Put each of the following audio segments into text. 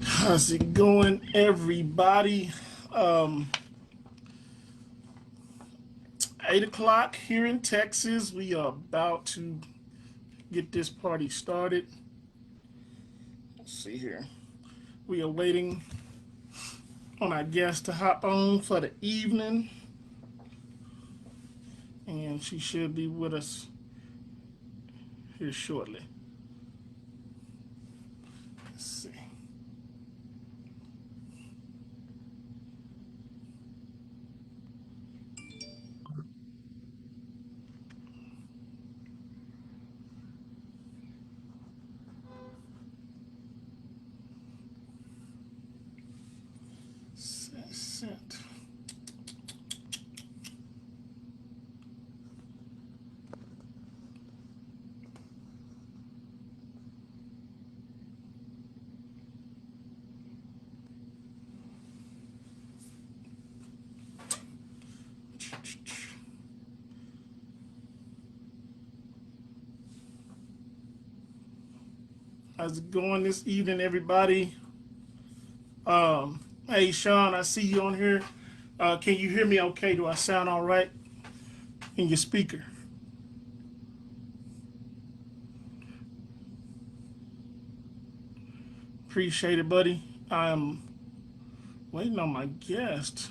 How's it going, everybody? Um, 8 o'clock here in Texas. We are about to get this party started. Let's see here. We are waiting on our guest to hop on for the evening, and she should be with us here shortly. Let's see. Sent. How's it going this evening, everybody? Hey, Sean, I see you on here. Can you hear me okay? Do I sound all right in your speaker? Appreciate it, buddy. I'm waiting on my guest.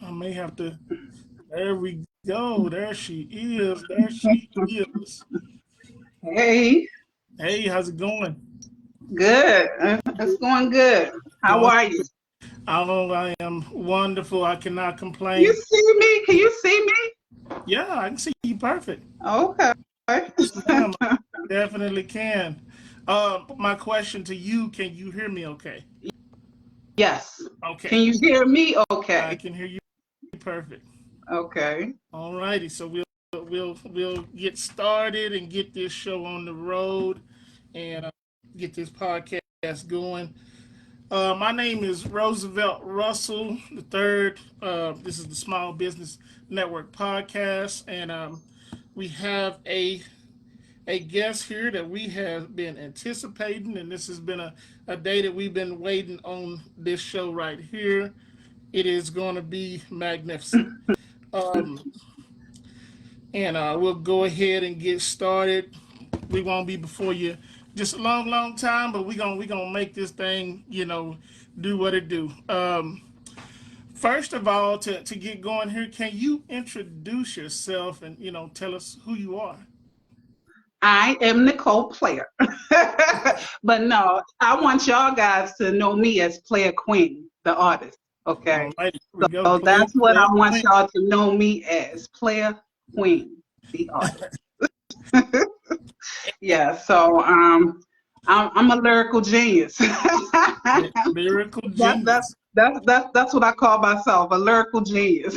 I may have to. There we go. There she is. There she is. Hey, Hey, how's it going? good. It's going good. How Going. are you? Oh, I am wonderful. I cannot You complain. see me? Can you see me? Yeah, I can see you perfect. Okay. Yes, ma'am. I definitely can. My question to you: can you hear me? Okay. Yes. Okay. Can you hear me? I Okay. can hear you perfect. Okay. All righty. So we'll get started and get this show on the road and get this podcast going. My name is Roosevelt Russell the third. This is the Small Business Network podcast, and we have a guest here that we have been anticipating, and this has been a day that we've been waiting on this show right here. It is going to be magnificent. Um, and we'll go ahead and get started. We won't be before you just a long time, but we gonna make this thing, do what it do. First of all, to get going here, can you introduce yourself and tell us who you are? I am Nicole Player. But no, I want y'all guys to know me as Player Queen, the artist. Okay. All right, here we go. So Player, that's what player, I want queen. y'all to know me as, Player Queen, the artist. Yeah, so I'm a lyrical genius. Lyrical That, that, genius. that's what I call myself, a lyrical genius.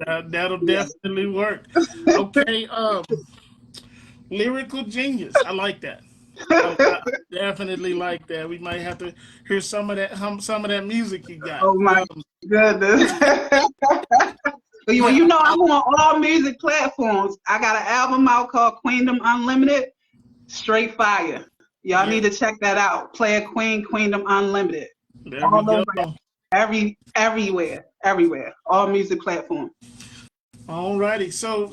That'll Yeah. definitely work. Okay, lyrical genius. I like that. I definitely like that. We might have to hear some of that some of that music you got. Oh my goodness. Well, Yeah, you know, I'm on all music platforms. I got an album out called Queendom Unlimited, straight fire. Y'all yeah. need to check that out. Player Queen, Queendom Unlimited. There we All go. over, everywhere. All music platforms. Alrighty. So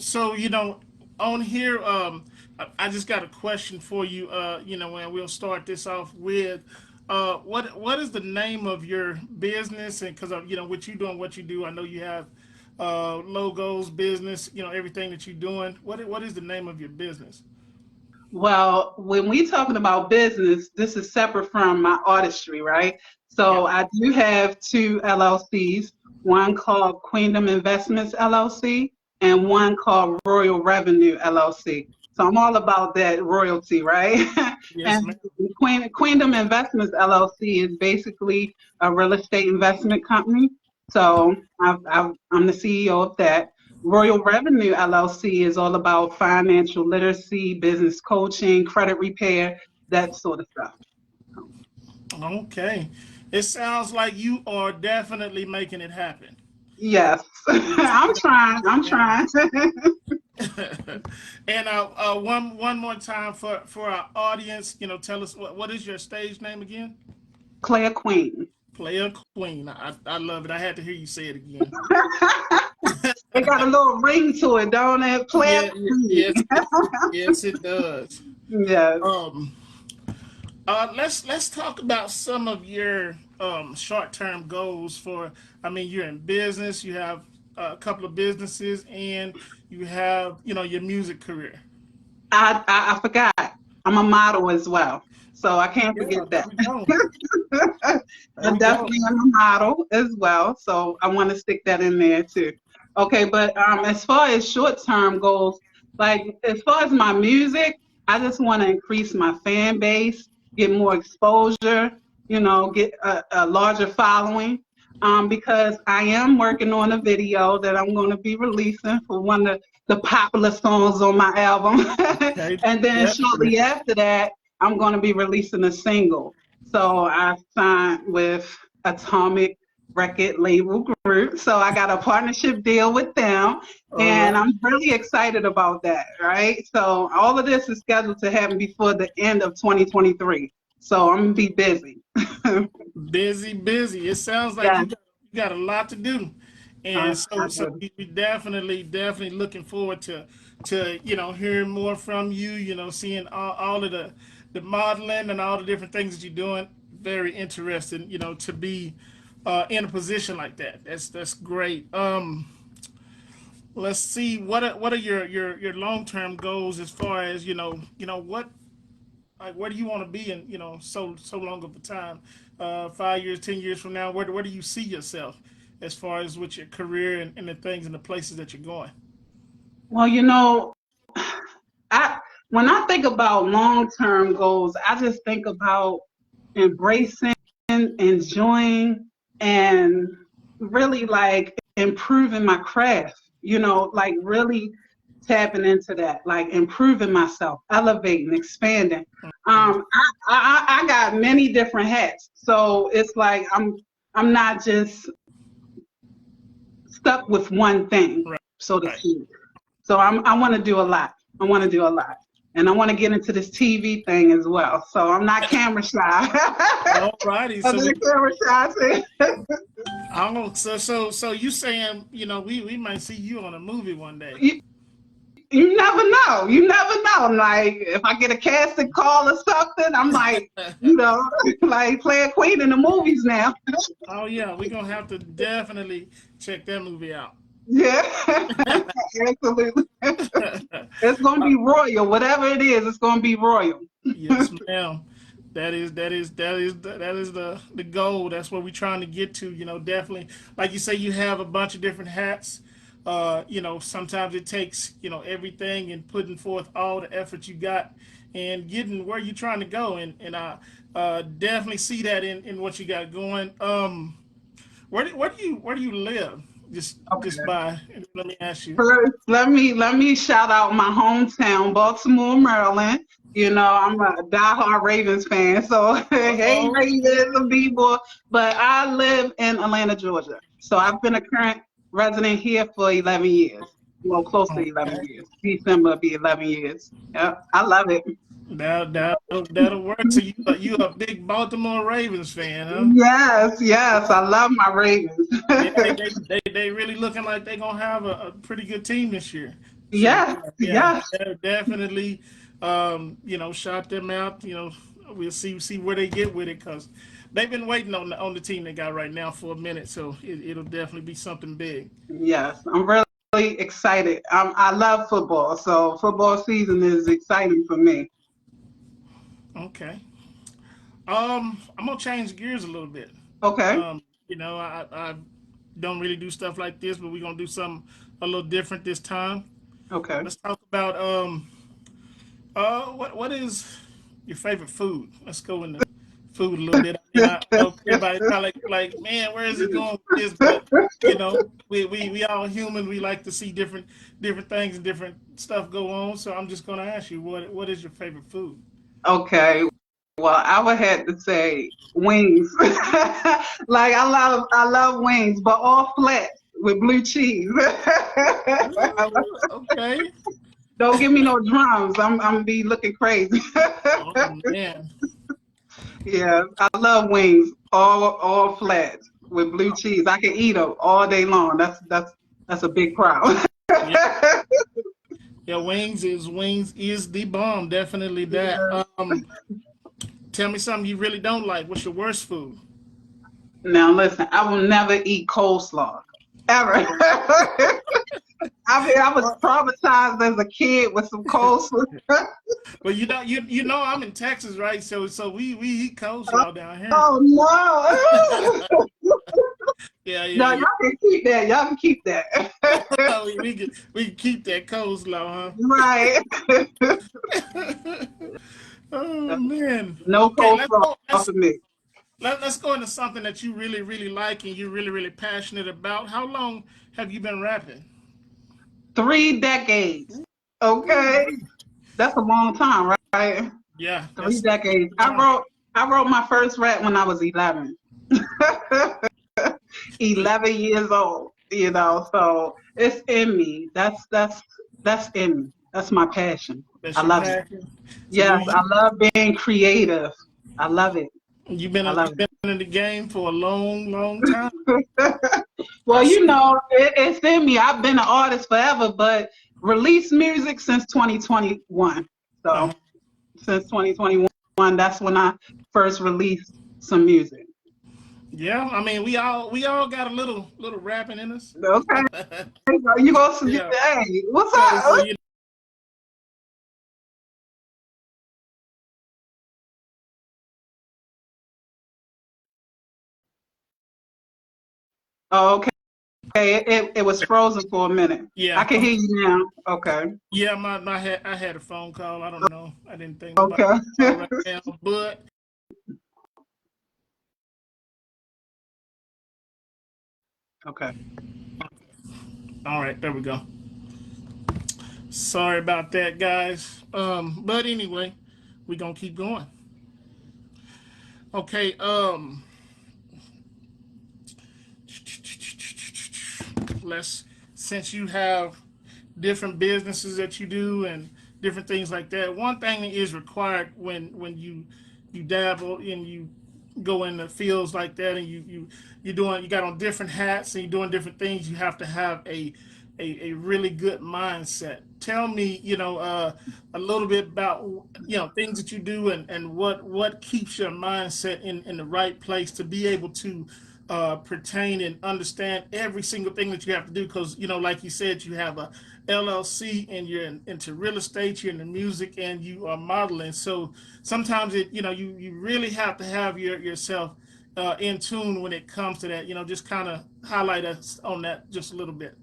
on here, I just got a question for you. And we'll start this off with, what is the name of your business? And because what you doing, what you do, I know you have logos, business, everything that you're doing. What is the name of your business? Well, when we talking about business, this is separate from my artistry, right? Yeah. So I do have two LLCs, one called Queendom Investments LLC and one called Royal Revenue LLC. So I'm all about that royalty, right? Yes, And ma'am. Queendom Investments LLC is basically a real estate investment company. So I'm the CEO of that. Royal Revenue LLC is all about financial literacy, business coaching, credit repair, that sort of stuff. Okay. It sounds like you are definitely making it happen. Yes, Yes, I'm trying. I'm ma'am. trying. And one more time for our audience, tell us what is your stage name again? Claire Queen. Player Queen. I love it. I had to hear you say it again. It got a little ring to it, don't it? Claire Yeah, Queen. yes, it does. Yes. Um, let's talk about some of your short term goals for. I mean, you're in business. You have a couple of businesses, and you have your music career. I forgot. I'm a model as well. So I can't Yeah, forget there that. we go. There I we go. definitely am a model as well. So I want to stick that in there too. Okay, but as far as short term goals, like as far as my music, I just want to increase my fan base, get more exposure, get a larger following. Because I am working on a video that I'm going to be releasing for one of the popular songs on my album. Okay, And then definitely. shortly after that, I'm going to be releasing a single. So I signed with Atomic Record Label Group. So I got a partnership deal with them, All and right. I'm really excited about that, right? So all of this is scheduled to happen before the end of 2023. So I'm gonna be busy. Busy, busy. It sounds like Yeah, you got a lot to do, and I so do. we definitely looking forward to hearing more from you. Seeing all of the modeling and all the different things that you're doing. Very interesting. To be in a position like that. That's great. Let's see. What are your long term goals as far as what, like, where do you want to be in so long of a time, 5 years, 10 years from now? Where do you see yourself as far as with your career and the things and the places that you're going? Well, I when I think about long-term goals, I just think about embracing, enjoying, and really like improving my craft. Like really tapping into that, like improving myself, elevating, expanding. Mhm. I got many different hats, so it's like I'm not just stuck with one thing, Right, so to right. speak. So I want to do a lot. I want to do a lot. And I want to get into this TV thing as well. So I'm not camera shy. All righty. I'm So not camera shy too. so you saying we might see you on a movie one day? You, you never know. You never know. Like if I get a casting call or something, I'm like, like playing Queen in the movies now. Oh yeah, we're gonna have to definitely check that movie out. Yeah, absolutely. It's gonna be royal. Whatever it is, it's gonna be royal. Yes, ma'am. That is the goal. That's what we're trying to get to. Definitely, like you say, you have a bunch of different hats. Sometimes it takes everything and putting forth all the effort you got and getting where you're trying to go. And I definitely see that in what you got going. Where do you live? Just Okay. by let me ask you. First, let me shout out my hometown, Baltimore, Maryland. I'm a diehard Ravens fan, so hey Oh, Ravens, a B-boy. But I live in Atlanta, Georgia. So I've been a current resident here for 11 years. Well, close to 11 okay. years. December will be 11 years. Yep, I love it. That'll work. So you a big Baltimore Ravens fan, huh? Yes, yes, I love my Ravens. Yeah, they really looking like they gonna have a pretty good team this year. So Yes, yeah, yes. definitely. Shout them out. We'll see where they get with it because they've been waiting on the team they got right now for a minute. So it'll definitely be something big. Yes, I'm really excited. I love football, so football season is exciting for me. Okay. I'm gonna change gears a little bit. Okay. I don't really do stuff like this, but we're gonna do something a little different this time. Okay. Let's talk about what is your favorite food? Let's go into food a little bit. I mean, I know everybody's probably like, man, where is he going with this? But we all human. We like to see different things and different stuff go on. So I'm just gonna ask you, what is your favorite food? Okay. Well, I would have to say wings. Like I love wings, but all flat with blue cheese. Okay. Don't give me no drums. I'm be looking crazy. Oh man. Yeah, I love wings, all flat with blue cheese. I can eat them all day long. That's a big crowd. Yeah. Yeah. Wings is the bomb. Definitely that. Tell me something you really don't like. What's your worst food? Now listen, I will never eat coleslaw ever. I mean, I was traumatized as a kid with some coleslaw. Well, you know I'm in Texas, right? So we eat coleslaw down here. Oh no! Yeah, yeah, No, yeah. y'all can keep that. Y'all can keep that. We can keep that coleslaw, Right. huh? Oh man. No Okay, coleslaw for me. let's go into something that you really like and you're really passionate about. How long have you been rapping? 3 decades. Okay, Ooh, that's a long time, right? yeah, Three that's a decades. long I time. wrote I wrote my first rap when I was 11. 11 years old, so it's in me. That's in me. That's my passion. That's I your love it. passion. So Yes, I love being creative. I love it. I love you've been in the game for a long time. it. I Well, see. it's in me. I've been an artist forever, but released music since 2021. So Uh-huh. since 2021, that's when I first released some music. Yeah, I mean we all got a little rapping in us. Okay, you go. Yeah. Hey, what's So up? Oh, okay, it was frozen for a minute. I yeah, can hear you now. Okay, yeah. I had a phone call. I don't know. I didn't think nobody okay, called right now, but okay. all right, there we go. Sorry about that, guys. But anyway, we gonna keep going. Okay. Let's since you have different businesses that you do and different things like that. One thing that is required when you dabble and you go in the fields like that and you got on different hats and you're doing different things. You have to have a really good mindset. Tell me, a little bit about things that you do and what keeps your mindset in the right place to be able to pertain and understand every single thing that you have to do because like you said you have a LLC and you're into real estate, you're in the music and you are modeling. So sometimes you really have to have yourself in tune when it comes to that. Just kind of highlight us on that just a little bit.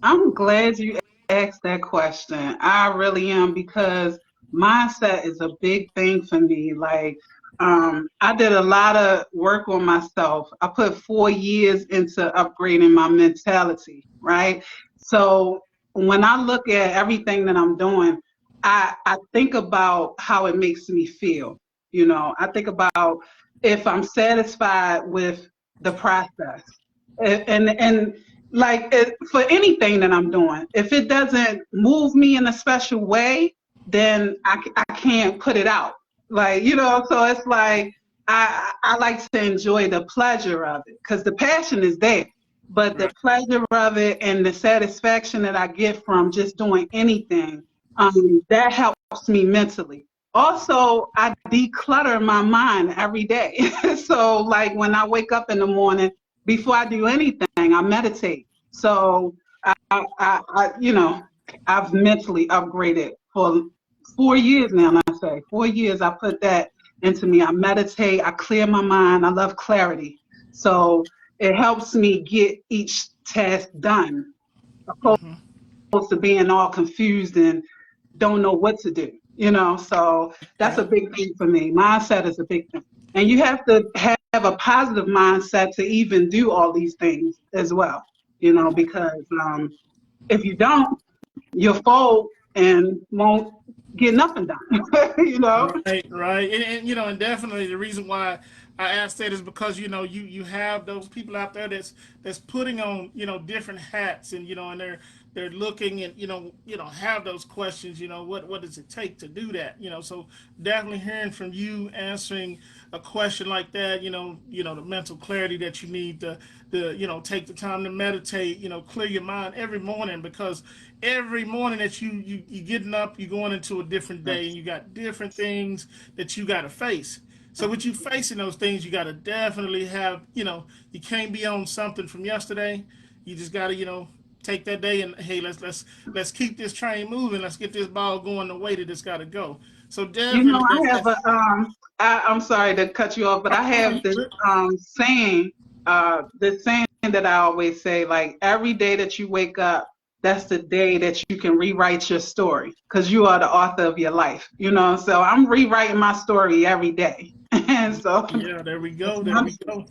I'm glad you asked that question. I really am because mindset is a big thing for me. Like, I did a lot of work on myself. I put 4 years into upgrading my mentality, right? So when I look at everything that I'm doing, I think about how it makes me feel. I think about if I'm satisfied with the process. And like for anything that I'm doing, if it doesn't move me in a special way, then I can't put it out. Like, so it's like I like to enjoy the pleasure of it because the passion is there, but the Right. pleasure of it and the satisfaction that I get from just doing anything, that helps me mentally. Also, I declutter my mind every day. So, like when I wake up in the morning, before I do anything, I meditate. So I've mentally upgraded for 4 years now. And I say 4 years, I put that into me. I meditate, I clear my mind. I love clarity. So it helps me get each task done. Hmm. opposed to being all confused and don't know what to do, you know. So that's Okay. a big thing for me. Mindset is a big thing. And you have to have a positive mindset to even do all these things as well, you know, because if you don't, you'll fold and won't get nothing done, you know? Right, right, and and definitely the reason why I asked that is because you have those people out there that's putting on different hats, and and they're looking and have those questions. What does it take to do that? So definitely hearing from you answering a question like that. The mental clarity that you need to take the time to meditate. Clear your mind every morning, because every morning that you getting up, you're going into a different day, and Yes. you got different things that you got to face. So with you facing those things, you got to definitely have, you can't be on something from yesterday. You just got to, take that day and, hey, let's keep this train moving. Let's get this ball going the way that it's got to go. So You know, definitely that's I have that's. I'm sorry to cut you off, but I Oh, have you good? this saying that I always say, like every day that you wake up, that's the day that you can rewrite your story because you are the author of your life, you know. So I'm rewriting my story every day, and so Yeah, there we that's go. There my we go.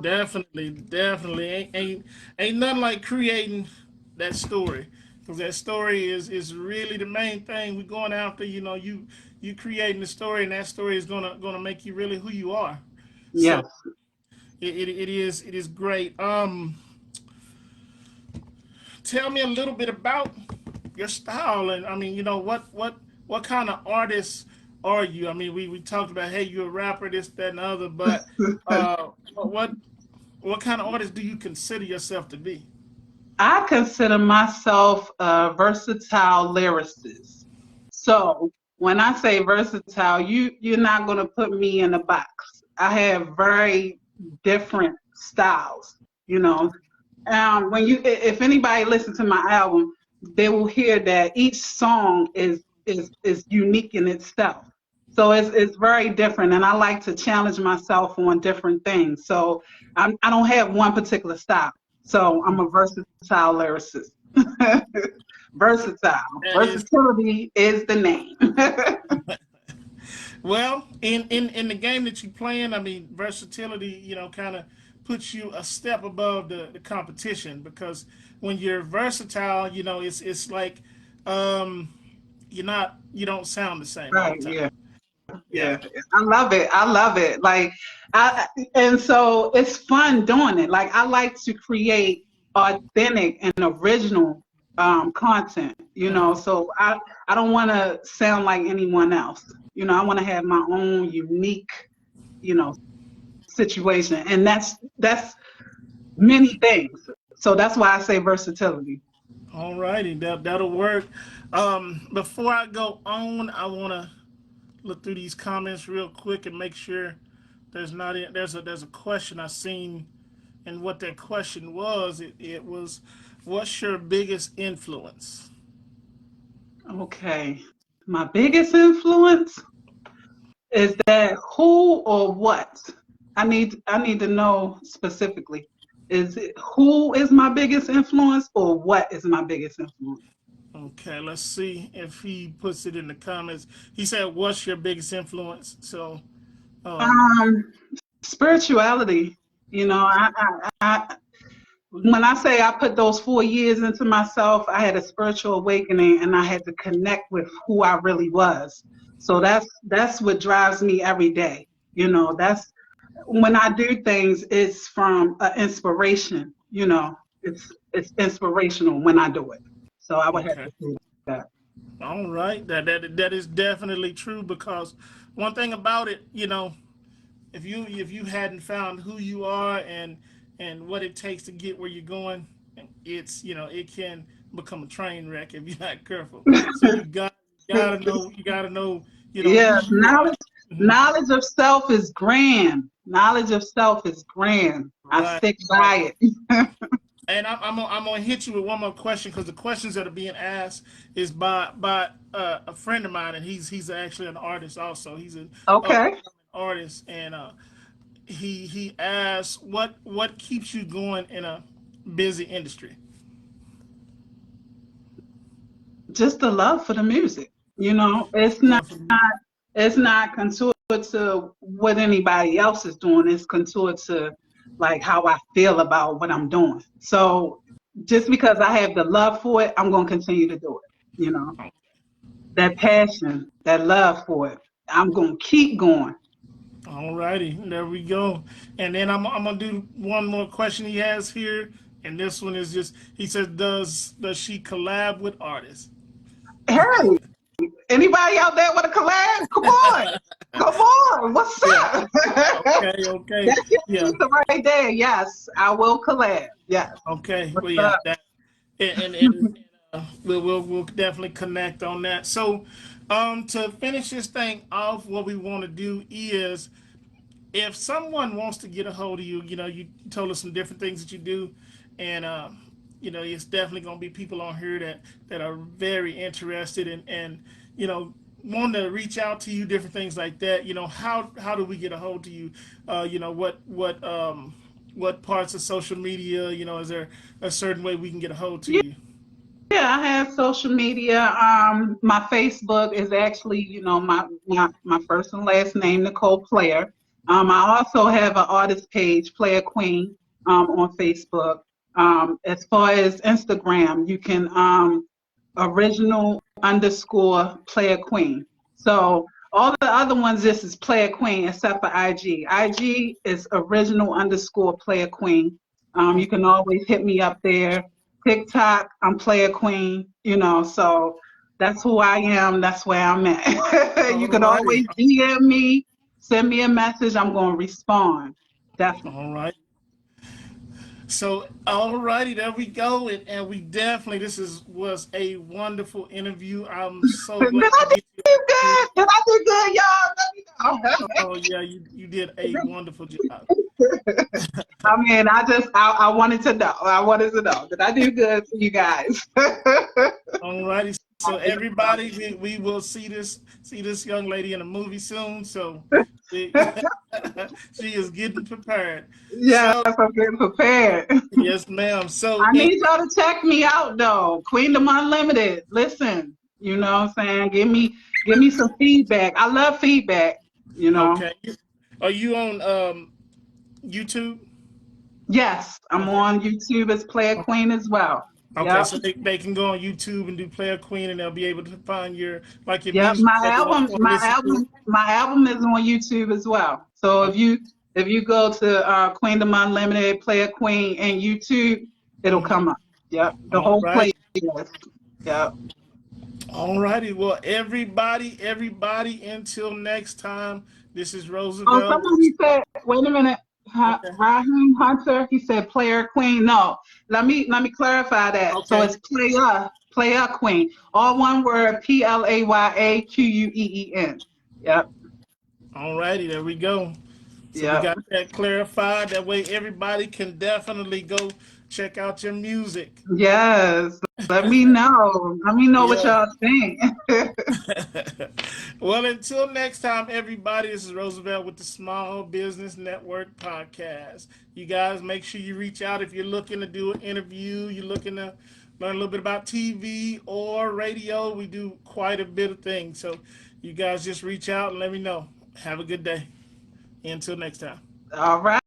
Definitely, definitely ain't nothing like creating that story, because that story is really the main thing we're going after. You creating the story, and that story is gonna make you really who you are. So yes. it is great. Tell me a little bit about your style, and I mean, what kind of artist are you? I mean, we talked about, hey, you're a rapper, this, that, and the other, but what what kind of artist do you consider yourself to be? I consider myself a versatile lyricist. So when I say versatile, you're not going to put me in a box. I have very different styles. You know, when if anybody listens to my album, they will hear that each song is unique in itself. So it's very different, and I like to challenge myself on different things. So I don't have one particular style. So I'm a versatile lyricist. Versatile. That is Versatility is the name. well in the game that you playing. I mean, versatility, kind of puts you a step above the competition, because when you're versatile, it's like um, you don't sound the same all Right. the time. Yeah. Yeah. Yeah, I love it. I love it. Like and so it's fun doing it. Like I like to create authentic and original content, you know. Hmm. So I don't want to sound like anyone else. You know, I want to have my own unique, you know, situation. And that's many things. So that's why I say versatility. All righty, that'll work. Before I go on, I want to look through these comments real quick and make sure there's a question I seen, and what that question was. It was, what's your biggest influence? Okay. My biggest influence is that who or what? I need to know specifically. Is it who is my biggest influence or what is my biggest influence? Okay, let's see if he puts it in the comments. He said, "What's your biggest influence?" So, um, Um, spirituality. You know, I when I say I put those 4 years into myself, I had a spiritual awakening and I had to connect with who I really was. So that's what drives me every day. You know, that's when I do things, it's from inspiration. You know, it's inspirational when I do it. So I would have okay. to say that. All right, that is definitely true, because one thing about it, if you hadn't found who you are and what it takes to get where you're going, it can become a train wreck if you're not careful. So you gotta know who Yes, you are. Mhm. knowledge of self is grand. Knowledge of self is grand. I Right, stick right. by it. And I'm gonna hit you with one more question, because the questions that are being asked is by a friend of mine, and he's actually an artist also. He's an up Okay. artist, and he asks, what keeps you going in a busy industry? just the love for the music. Love for me. It's not contoured to what anybody else is doing. It's contoured to like how I feel about what I'm doing. So just because I have the love for it, I'm gonna continue to do it. That passion, that love for it. I'm gonna keep going. All righty, there we go. And then I'm gonna do one more question he has here, and this one is just he says, does she collab with artists? Hey, anybody out there with a collab? Come on. Come on. What's Yeah. up? Okay. Okay. That's your Yeah. answer right there. Yes, I will collab. Yes. Okay. What's Well, yeah. up? That and we'll definitely connect on that. So, to finish this thing off, what we want to do is if someone wants to get a hold of you, you told us some different things that you do, and it's definitely going to be people on here that are very interested and want to reach out to you, different things like that. How do we get a hold of you? What parts of social media? Is there a certain way we can get a hold to you? Yeah, I have social media. My Facebook is actually, my first and last name, Nicole Player. I also have an artist page, Player Queen, on Facebook. As far as Instagram, you can original underscore Player Queen. So all the other ones, this is Player Queen, except for IG. IG is original underscore Player Queen. You can always hit me up there. TikTok, I'm Player Queen, so that's who I am. That's where I'm at. You All can righty. always DM me, send me a message. I'm going to respond. Definitely. All right. So, alrighty, there we go, and we definitely was a wonderful interview. I'm so Did glad I to get you. do good? Did I do good, y'all? Oh yeah, you did a wonderful job. Let me know. I mean, I wanted to know. I wanted to know. Did I do good for you guys? Alrighty, so everybody, we will see this young lady in a movie soon. So we, she is getting prepared. Yes, So I'm getting prepared. yes, ma'am. So I need y'all to check me out though. Queendom Unlimited. Listen, you know what I'm saying? Give me some feedback. I love feedback, you know. okay, are you on YouTube? Yes, I'm Okay. on YouTube as Player Queen as well. Okay, Yep. so they can go on YouTube and do Player Queen, and they'll be able to find your Yep. music that they want to My listen to it. album, my album is on YouTube as well. So Oh, if you go to Queendom Unlimited, Player Queen and YouTube, it'll mhm. come up. Yep. The All whole right, playlist. Yep. all righty. Well, everybody, until next time. This is Oh, Roosevelt. somebody said, wait a minute, Okay, Raheem Hunter. He said player queen. No, let me clarify that. So okay, it's player queen. All one word. PlayAQUEEN. Yep, all righty. There we go. So we yep. got that clarified. That way, everybody can definitely go check out your music. Yes. Let me know. Let me know what Yeah. y'all think. Well, until next time, everybody, this is Roosevelt with the Small Business Network podcast. You guys make sure you reach out if you're looking to do an interview, you're looking to learn a little bit about TV or radio. We do quite a bit of things. So you guys just reach out and let me know. Have a good day. Until next time. All right.